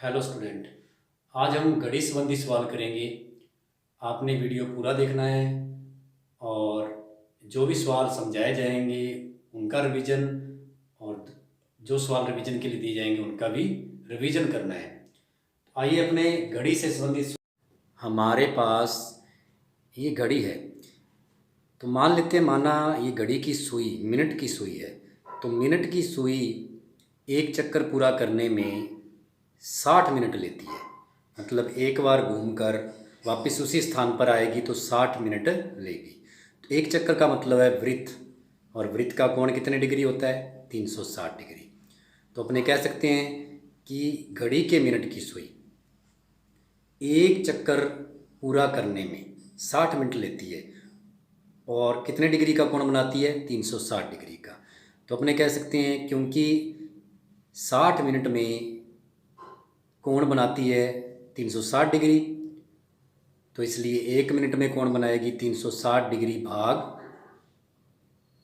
Hello student. आज हम घड़ी संबंधी सवाल करेंगे। आपने वीडियो पूरा देखना है और जो भी सवाल समझाए जाएंगे उनका रिवीजन और जो सवाल रिवीजन के लिए दिए जाएंगे उनका भी रिवीजन करना है। आइए अपने घड़ी से संबंधित हमारे पास ये घड़ी है तो मान लेते हैं, माना ये घड़ी की सुई मिनट की सुई है तो मिनट की सुई एक चक्कर पूरा करने में 60 मिनट लेती है। मतलब एक बार घूमकर वापस उसी स्थान पर आएगी तो 60 मिनट लेगी। तो एक चक्कर का मतलब है वृत्त, और वृत्त का कोण कितने डिग्री होता है? 360 डिग्री। तो अपने कह सकते हैं कि घड़ी के मिनट की सुई एक चक्कर पूरा करने में 60 मिनट लेती है और कितने डिग्री का कोण बनाती है? 360 डिग्री का। तो अपने कह सकते हैं क्योंकि 60 मिनट में कोण बनाती है 360 डिग्री, तो इसलिए एक मिनट में कोण बनाएगी 360 डिग्री भाग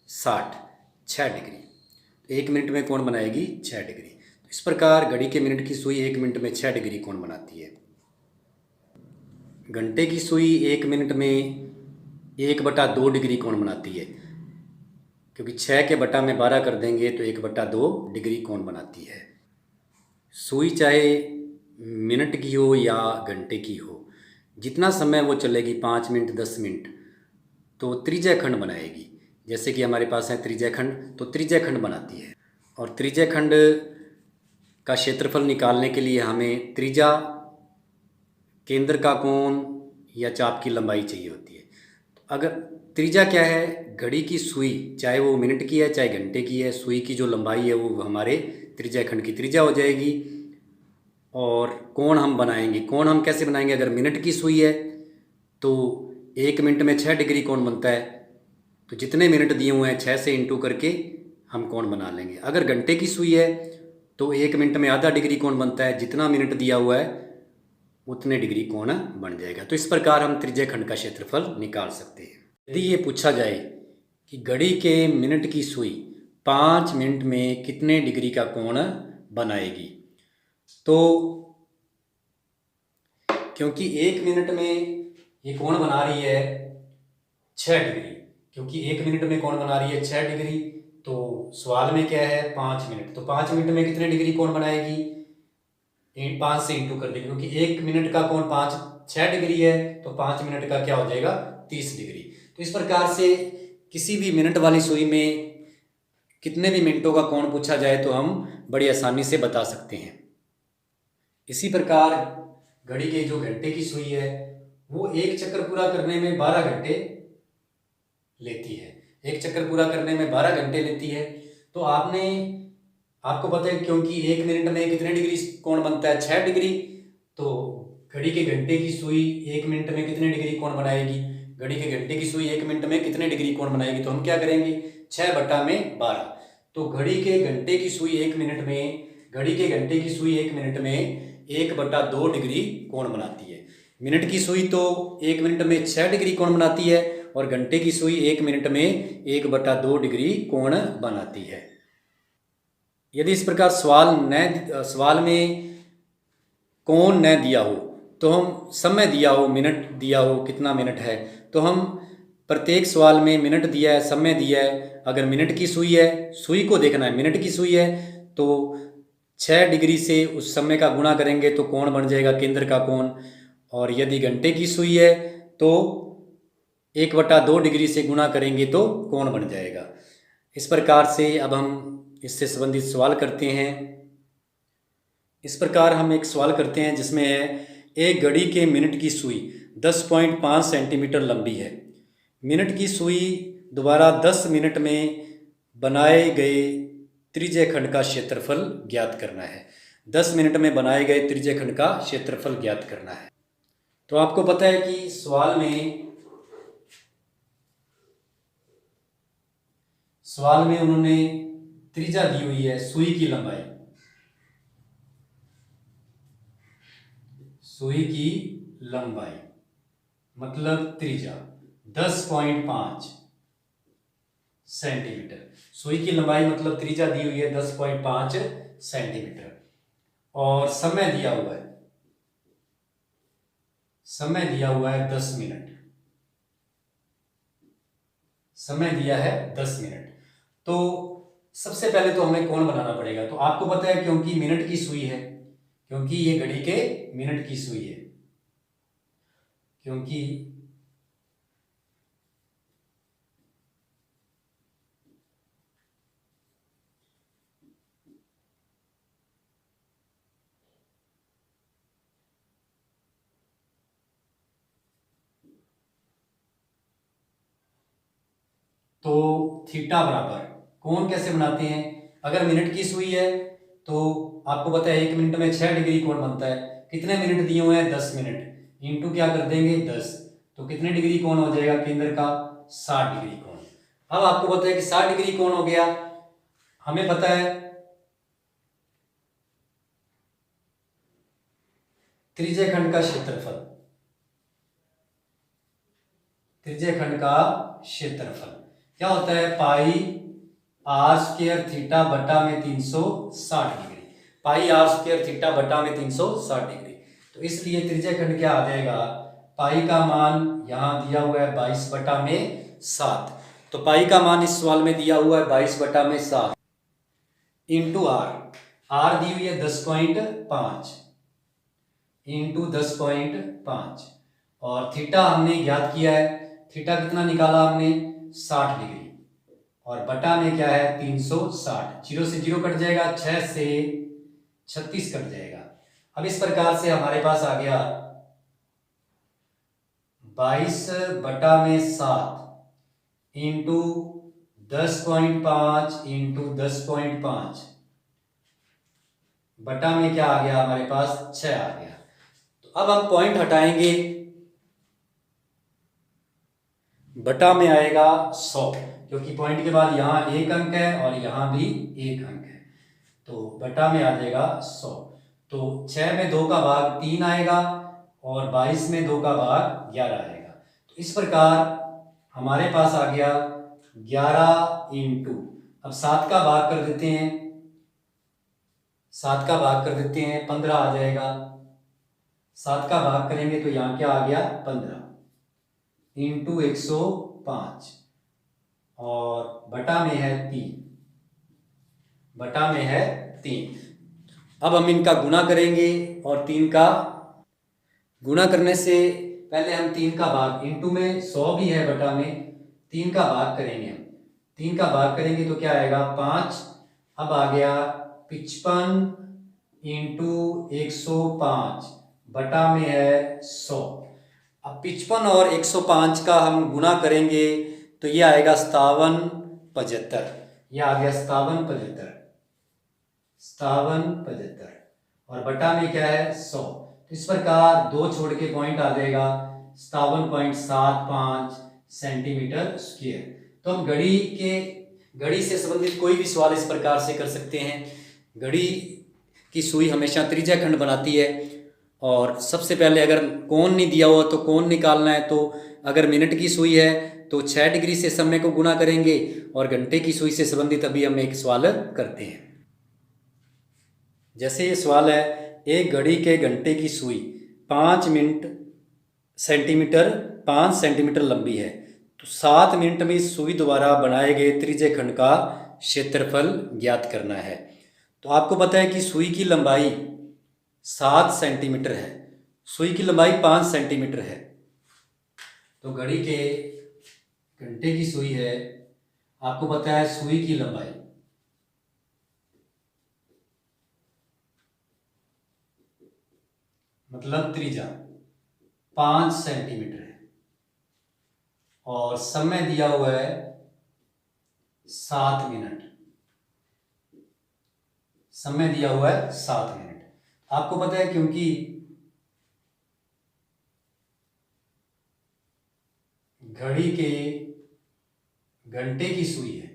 60, 6 डिग्री। तो एक मिनट में कोण बनाएगी 6 डिग्री। तो इस प्रकार घड़ी के मिनट की सुई एक मिनट में 6 डिग्री कोण बनाती है। घंटे की सुई एक मिनट में 1/2 डिग्री कोण बनाती है, क्योंकि 6 के बटा में 12 कर देंगे तो 1/2 डिग्री कोण बनाती है। सुई चाहे मिनट की हो या घंटे की हो, जितना समय वो चलेगी 5 मिनट 10 मिनट, तो त्रिज्या खंड बनाएगी। जैसे कि हमारे पास है त्रिज्या खंड, तो त्रिज्या खंड बनाती है। और त्रिज्या खंड का क्षेत्रफल निकालने के लिए हमें त्रिज्या, केंद्र का कोण या चाप की लंबाई चाहिए होती है। तो अगर त्रिज्या क्या है? घड़ी की सुई, चाहे वो मिनट की है चाहे घंटे की है, सुई की जो लंबाई है वो हमारे त्रिज्या खंड की त्रिज्या हो जाएगी। और कोण हम बनाएंगे, कोण हम कैसे बनाएंगे? अगर मिनट की सुई है तो एक मिनट में 6 डिग्री कोण बनता है, तो जितने मिनट दिए हुए हैं 6 से इंटू करके हम कोण बना लेंगे। अगर घंटे की सुई है तो एक मिनट में आधा डिग्री कोण बनता है, जितना मिनट दिया हुआ है उतने डिग्री कोण बन जाएगा। तो इस प्रकार हम त्रिज्या खंड का क्षेत्रफल निकाल सकते हैं। यदि ये पूछा जाए कि घड़ी के मिनट की सुई 5 मिनट में कितने डिग्री का कोण बनाएगी, तो क्योंकि एक मिनट में ये कोण बना रही है 6 डिग्री, क्योंकि एक मिनट में कोण बना रही है 6 डिग्री, तो सवाल में क्या है? 5 मिनट। तो 5 मिनट में कितने डिग्री कोण बनाएगी? 5 से इंटू कर देंगे, क्योंकि एक मिनट का कोण 6 डिग्री है, तो 5 मिनट का क्या हो जाएगा? 30 डिग्री। तो इस प्रकार से किसी भी मिनट वाली सुई में कितने भी मिनटों का कोण पूछा जाए तो हम बड़ी आसानी से बता सकते हैं। इसी प्रकार घड़ी के जो घंटे की सुई है वो एक चक्कर पूरा करने में 12 घंटे लेती है। एक चक्कर पूरा करने में 12 घंटे लेती है। तो आपको पता है क्योंकि एक मिनट में कितने डिग्री कोण बनता है? 6 डिग्री। तो घड़ी के घंटे की सुई एक मिनट में कितने डिग्री कोण बनाएगी? घड़ी के घंटे की सुई एक मिनट में कितने डिग्री कोण बनाएगी? तो हम क्या करेंगे? 6/12। तो घड़ी के घंटे की सुई एक मिनट में, घड़ी के घंटे की सुई एक मिनट में 1/2 डिग्री कोण बनाती है। मिनट की सुई तो एक मिनट में 6 डिग्री कोण बनाती है और घंटे की सुई एक मिनट में 1/2 डिग्री कोण बनाती है। यदि इस प्रकार सवाल में कोण न दिया हो, तो हम समय दिया हो, मिनट दिया हो, कितना मिनट है, तो हम प्रत्येक सवाल में मिनट दिया है, समय दिया है। अगर मिनट की सुई है, सुई को देखना है, मिनट की सुई है तो 6 डिग्री से उस समय का गुणा करेंगे तो कोण बन जाएगा केंद्र का कोण। और यदि घंटे की सुई है तो 1/2 डिग्री से गुणा करेंगे तो कोण बन जाएगा। इस प्रकार से अब हम इससे संबंधित सवाल करते हैं। इस प्रकार हम एक सवाल करते हैं जिसमें है, एक घड़ी के मिनट की सुई 10.5 सेंटीमीटर लंबी है। मिनट की सुई द्वारा 10 मिनट में बनाए गए त्रिज्या खंड का क्षेत्रफल ज्ञात करना है। 10 मिनट में बनाए गए त्रिज्या खंड का क्षेत्रफल ज्ञात करना है। तो आपको पता है कि सवाल में उन्होंने त्रिज्या दी हुई है, सुई की लंबाई, सुई की लंबाई मतलब त्रिज्या 10.5 सेंटीमीटर। सुई की लंबाई मतलब त्रिज्या दी हुई है 10.5 सेंटीमीटर। और समय दिया हुआ है, समय दिया हुआ है 10 मिनट, समय दिया है 10 मिनट। तो सबसे पहले तो हमें कोण बनाना पड़ेगा। तो आपको पता है क्योंकि मिनट की सुई है, क्योंकि ये घड़ी के मिनट की सुई है, क्योंकि तो थीटा बराबर, कोण कैसे बनाते हैं? अगर मिनट की सुई है तो आपको पता है 1 मिनट में 6 डिग्री कोण बनता है। कितने मिनट दिए हुए हैं? 10 मिनट। इंटू क्या कर देंगे? 10। तो कितने डिग्री कोण हो जाएगा केंद्र का? 60 डिग्री कोण। अब आपको पता है कि 60 डिग्री कोण हो गया। हमें पता है त्रिज्य खंड का क्षेत्रफल, त्रिज्य खंड का क्षेत्रफल क्या होता है? पाई आर स्क्वायर थीटा बटा में 360 degree, pi r square theta बटा में 360 डिग्री। तो इसलिए त्रिज्य खंड क्या आ जाएगा? पाई का मान यहां दिया हुआ है 22 बटा में 7। तो पाई का मान इस सवाल में दिया हुआ है 22 बटा में 7 इंटू आर, आर दी हुई है 10.5 इंटू 10.5 और थीटा हमने ज्ञात किया है। थीटा कितना निकाला हमने? 60 डिग्री और बटा में क्या है? 360। जीरो से जीरो कट जाएगा, 6 से 36 कट जाएगा। अब इस प्रकार से हमारे पास आ गया 22 बटा में 7 इंटू 10.5 इंटू 10.5 बटा में क्या आ गया हमारे पास? 6 आ गया। तो अब हम पॉइंट हटाएंगे, बटा में आएगा 100, क्योंकि पॉइंट के बाद यहां एक अंक है और यहां भी एक अंक है, तो बटा में आ जाएगा 100। तो 6 में 2 का भाग 3 आएगा और 22 में 2 का भाग 11 आएगा। तो इस प्रकार हमारे पास आ गया 11 इंटू, अब 7 का भाग कर देते हैं, 7 का भाग कर देते हैं, 15 आ जाएगा। 7 का भाग करेंगे तो यहाँ क्या आ गया? 15 इंटू 105 और बटा में है 3, बटा में है 3। अब हम इनका गुणा करेंगे और 3 का गुणा करने से पहले हम 3 का भाग, इंटू में 100 भी है, बटा में 3 का भाग करेंगे हम। 3 का भाग करेंगे तो क्या आएगा? 5। अब आ गया 55 इंटू 105 बटा में है 100। अब 55 और 105 का हम गुणा करेंगे तो ये आएगा 5775, ये आ गया 5775, 5775 और बटा में क्या है? 100। तो इस प्रकार 2 छोड़ के पॉइंट आ जाएगा 57.75 सेंटीमीटर स्क्वायर। तो हम घड़ी से संबंधित कोई भी सवाल इस प्रकार से कर सकते हैं। घड़ी की सुई हमेशा त्रिज्या खंड बनाती है और सबसे पहले अगर कोण नहीं दिया हुआ तो कोण निकालना है। तो अगर मिनट की सुई है तो 6 डिग्री से समय को गुणा करेंगे और घंटे की सुई से संबंधित अभी हम एक सवाल करते हैं। जैसे ये सवाल है, एक घड़ी के घंटे की सुई 5 सेंटीमीटर लंबी है, तो 7 मिनट में इस सुई द्वारा बनाए गए त्रिज्य खंड का क्षेत्रफल ज्ञात करना है। तो आपको पता है कि सुई की लंबाई 7 सेंटीमीटर है, सुई की लंबाई 5 सेंटीमीटर है। तो घड़ी के घंटे की सुई है, आपको पता है सुई की लंबाई मतलब त्रिज्या 5 सेंटीमीटर है और समय दिया हुआ है 7 मिनट, समय दिया हुआ है 7 मिनट। आपको पता है क्योंकि घड़ी के घंटे की सुई है,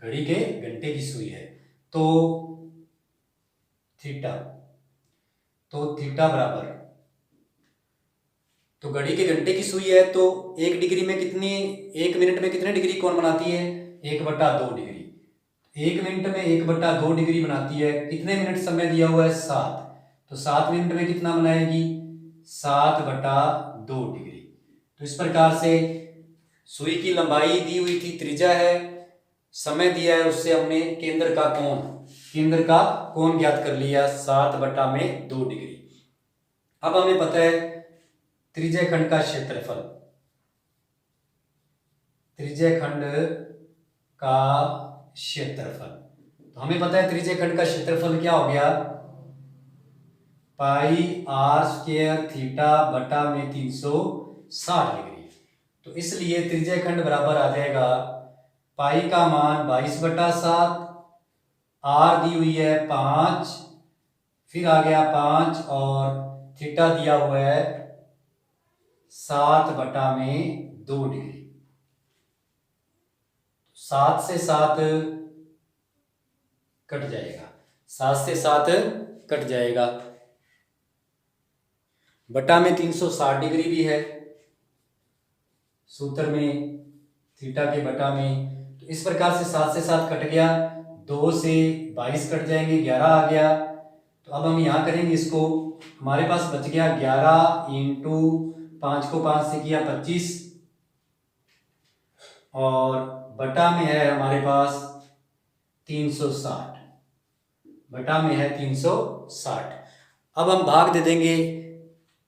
घड़ी के घंटे की सुई है, तो थीटा बराबर, तो घड़ी के घंटे की सुई है तो 1 डिग्री में कितनी, 1 मिनट में कितने डिग्री कोण बनाती है? 1/2 डिग्री। 1 मिनट में 1/2 डिग्री बनाती है। कितने मिनट समय दिया हुआ है? 7। तो 7 मिनट में कितना बनाएगी? 7/2 डिग्री। तो इस प्रकार से सुई की लंबाई दी हुई थी, त्रिज्या है, समय दिया है, उससे हमने केंद्र का कोण ज्ञात कर लिया 7/2 डिग्री। अब हमें पता है त्रिज्या खंड का क्षेत्रफल। त्रिज्या खंड का क्षेत्रफल, तो हमें पता है त्रिज्या खंड का क्षेत्रफल क्या हो गया? πr² थीटा बटा में 360 डिग्री। तो इसलिए त्रिज्या खंड बराबर आ जाएगा पाई का मान 22/7, आर दी हुई है 5, फिर आ गया 5 और थीटा दिया हुआ है 7/2 डिग्री। 7 से 7 कट जाएगा, 7 से 7 कट जाएगा। बटा में 360 डिग्री भी है सूत्र में, थीटा के बटा में। तो इस प्रकार से 7 से 7 कट गया, 2 से 22 कट जाएंगे, 11 आ गया। तो अब हम यहाँ करेंगे इसको, हमारे पास बच गया 11 इंटू 5 को 5 से किया 25 और बटा में है हमारे पास 360, बटा में है 360। अब हम भाग दे देंगे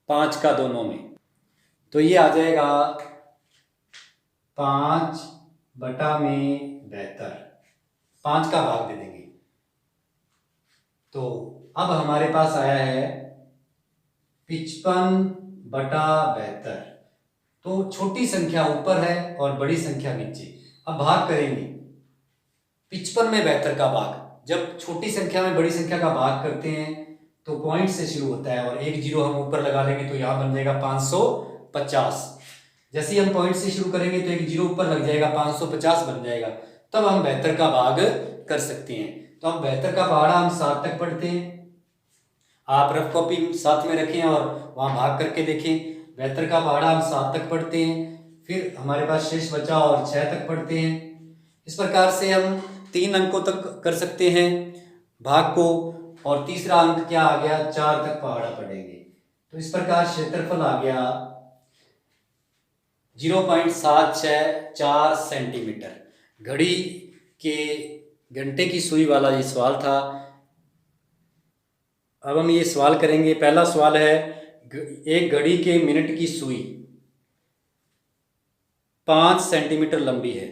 5 का दोनों में, तो ये आ जाएगा 5/72, 5 का भाग दे देंगे। तो अब हमारे पास आया है 55/72। तो छोटी संख्या ऊपर है और बड़ी संख्या नीचे। अब भाग करेंगे 55 में 72 का भाग। जब छोटी संख्या में बड़ी संख्या का भाग करते हैं तो पॉइंट से शुरू होता है और एक जीरो हम ऊपर लगा लेंगे तो यहाँ बन जाएगा 550। जैसे ही हम पॉइंट से शुरू करेंगे तो एक जीरो ऊपर लग जाएगा, 550 बन जाएगा। तब हम 72 का भाग कर सकते हैं। तो हम 72 का पहाड़ा हम 7 तक पढ़ते हैं। आप रफ कॉपी साथ में रखें और वहाँ भाग करके देखें। 72 का पहाड़ा हम 7 तक पढ़ते हैं, फिर हमारे पास शेष बचा और 6 तक पढ़ते हैं। इस प्रकार से हम 3 अंकों तक कर सकते हैं भाग को, और तीसरा अंक क्या आ गया? 4 तक पहाड़ा पढ़ेंगे। तो इस प्रकार क्षेत्रफल आ गया 0.764 सेंटीमीटर। घड़ी के घंटे की सुई वाला ये सवाल था। अब हम ये सवाल करेंगे। पहला सवाल है, एक घड़ी के मिनट की सुई 5 सेंटीमीटर लंबी है।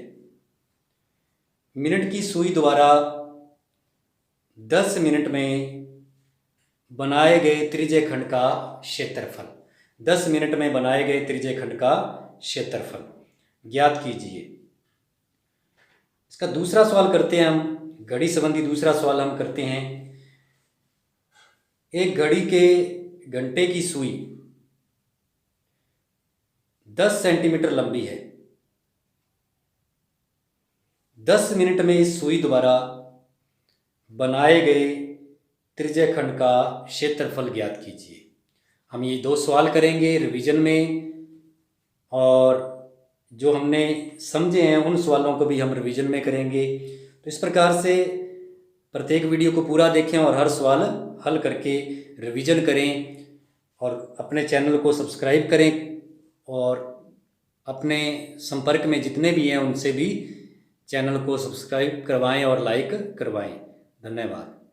मिनट की सुई द्वारा 10 मिनट में बनाए गए त्रिज्यखंड का क्षेत्रफल। 10 मिनट में बनाए गए त्रिज्यखंड का क्षेत्रफल ज्ञात कीजिए। इसका दूसरा सवाल करते हैं हम। घड़ी संबंधी दूसरा सवाल हम करते हैं। एक घड़ी के घंटे की सुई 10 सेंटीमीटर लंबी है। 10 मिनट में इस सुई द्वारा बनाए गए त्रिज्यखंड का क्षेत्रफल ज्ञात कीजिए। हम ये 2 सवाल करेंगे रिवीजन में, और जो हमने समझे हैं उन सवालों को भी हम रिवीजन में करेंगे। तो इस प्रकार से प्रत्येक वीडियो को पूरा देखें और हर सवाल हल करके रिवीजन करें, और अपने चैनल को सब्सक्राइब करें, और अपने संपर्क में जितने भी हैं उनसे भी चैनल को सब्सक्राइब करवाएं और लाइक करवाएं। धन्यवाद।